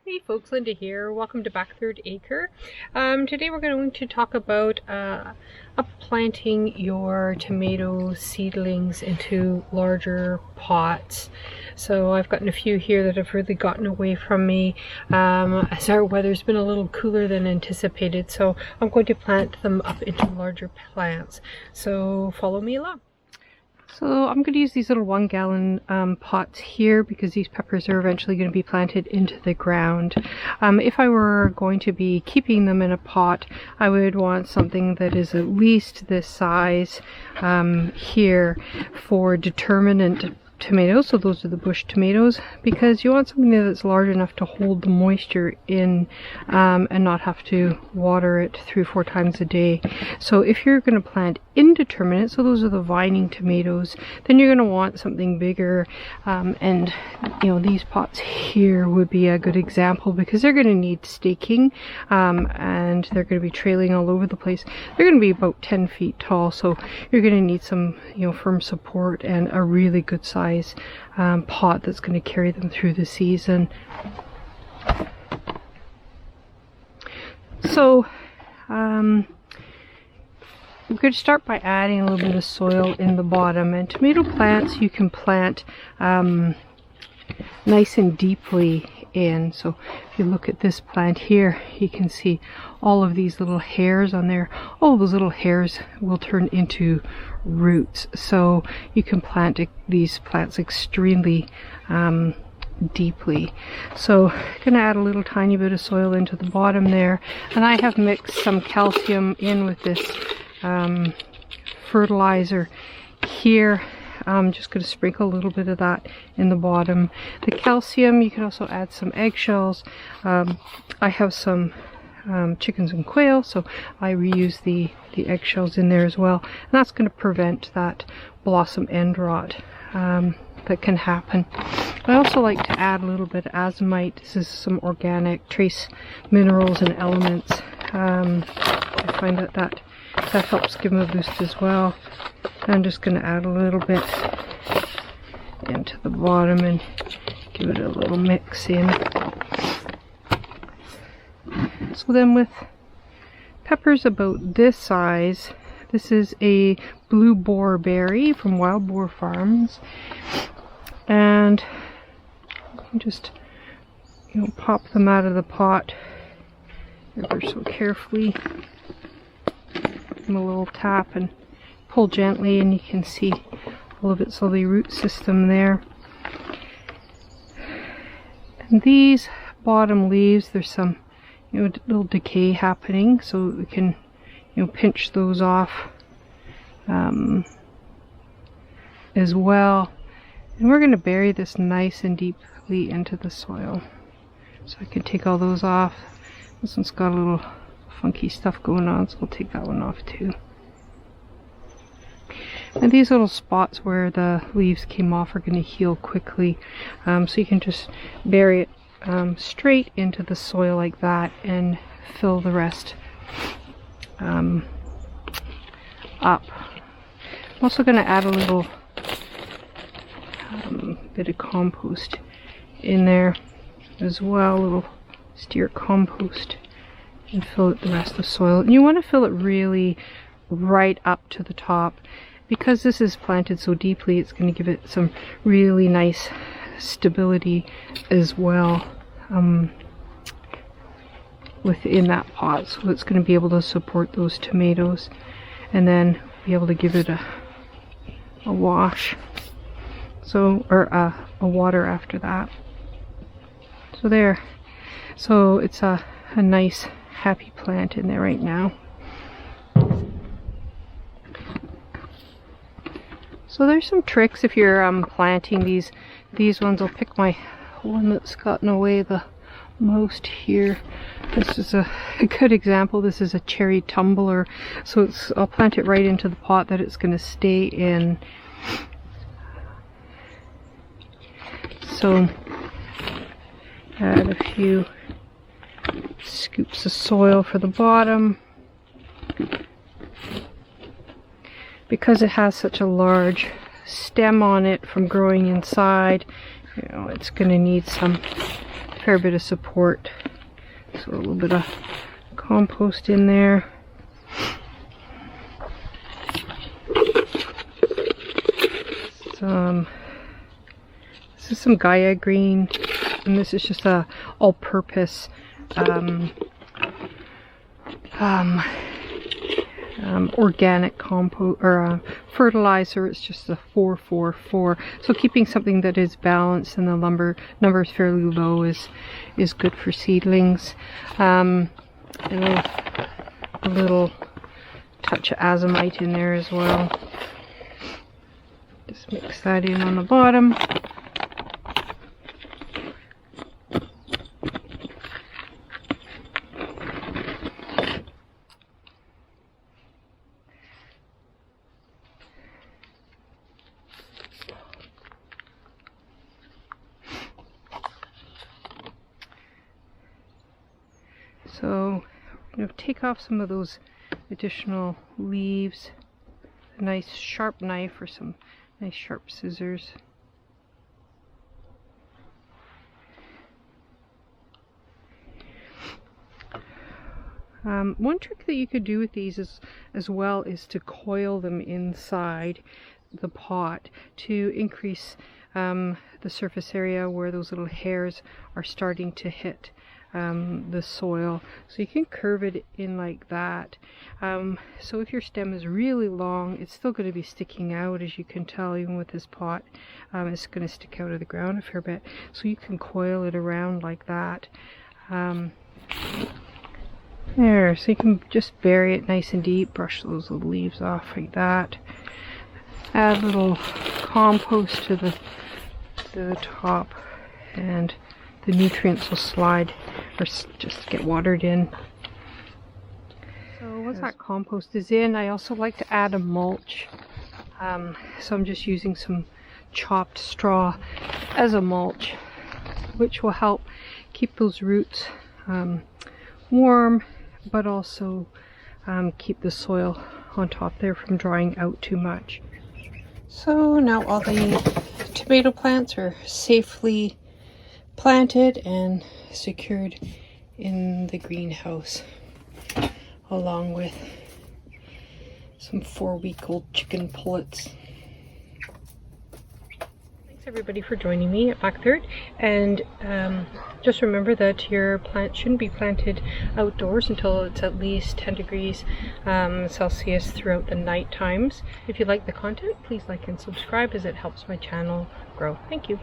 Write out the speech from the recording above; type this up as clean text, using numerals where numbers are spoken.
Hey folks, Linda here. Welcome to Back Third Acre. Today we're going to talk about planting your tomato seedlings into larger pots. So I've gotten a few here that have really gotten away from me as our weather's been a little cooler than anticipated. So I'm going to plant them up into larger plants. So follow me along. So I'm going to use these little 1 gallon pots here because these peppers are eventually going to be planted into the ground. If I were going to be keeping them in a pot, I would want something that is at least this size here for determinate tomatoes. So those are the bush tomatoes, because you want something that's large enough to hold the moisture in and not have to water it 3 or 4 times a day. So if you're going to plant indeterminate, so those are the vining tomatoes, then you're going to want something bigger, and you know, these pots here would be a good example because they're going to need staking, and they're going to be trailing all over the place. They're going to be about 10 feet tall, so you're going to need some, you know, firm support and a really good size pot that's going to carry them through the season. So we're going to start by adding a little bit of soil in the bottom, and tomato plants you can plant nice and deeply in. So if you look at this plant here, you can see all of these little hairs on there. All of those little hairs will turn into roots, so you can plant these plants extremely deeply. So I'm going to add a little tiny bit of soil into the bottom there, and I have mixed some calcium in with this fertilizer here. I'm just going to sprinkle a little bit of that in the bottom. The calcium, you can also add some eggshells. I have some chickens and quail, so I reuse the eggshells in there as well, and that's going to prevent that blossom end rot that can happen. I also like to add a little bit of azomite. This is some organic trace minerals and elements. I find that helps give them a boost as well. I'm just going to add a little bit into the bottom and give it a little mix in. So then with peppers about this size, this is a blue boar berry from Wild Boar Farms, and just, you know, pop them out of the pot ever so carefully. Give them a little tap and pull gently, and you can see all of its lovely root system there. And these bottom leaves, there's some, you know, little decay happening, so we can, you know, pinch those off as well. And we're going to bury this nice and deeply into the soil. So I can take all those off. This one's got a little funky stuff going on, so we'll take that one off too. And these little spots where the leaves came off are going to heal quickly, so you can just bury it straight into the soil like that and fill the rest up. I'm also going to add a little bit of compost in there as well, a little steer compost, and fill it the rest of the soil. And you want to fill it really right up to the top. Because this is planted so deeply, it's going to give it some really nice stability as well within that pot. So it's going to be able to support those tomatoes, and then be able to give it a wash, so, or a water after that. So there. So it's a nice happy plant in there right now. So there's some tricks if you're planting these ones. I'll pick my one that's gotten away the most here. This is a good example. This is a cherry tumbler, so I'll plant it right into the pot that it's going to stay in. So add a few scoops of soil for the bottom. Because it has such a large stem on it from growing inside, you know, it's going to need some fair bit of support. So a little bit of compost in there. This is some Gaia green, and this is just a all-purpose organic compost or fertilizer. It's just a 4-4-4. So keeping something that is balanced and the number is fairly low is good for seedlings. And a little touch of azomite in there as well. Just mix that in on the bottom. So I'm going to take off some of those additional leaves, a nice sharp knife or some nice sharp scissors. One trick that you could do with these as well is to coil them inside the pot to increase the surface area where those little hairs are starting to hit the soil. So you can curve it in like that. So if your stem is really long, it's still going to be sticking out, as you can tell even with this pot. It's going to stick out of the ground a fair bit. So you can coil it around like that. There, so you can just bury it nice and deep, brush those little leaves off like that. Add a little compost to the top, and the nutrients will slide or just get watered in. So once that compost is in, I also like to add a mulch. So I'm just using some chopped straw as a mulch, which will help keep those roots warm, but also keep the soil on top there from drying out too much. So now all the tomato plants are safely planted and secured in the greenhouse, along with some 4-week-old chicken pullets. Thanks everybody for joining me at Back Third, and just remember that your plant shouldn't be planted outdoors until it's at least 10 degrees Celsius throughout the night times. If you like the content, please like and subscribe, as it helps my channel grow. Thank you.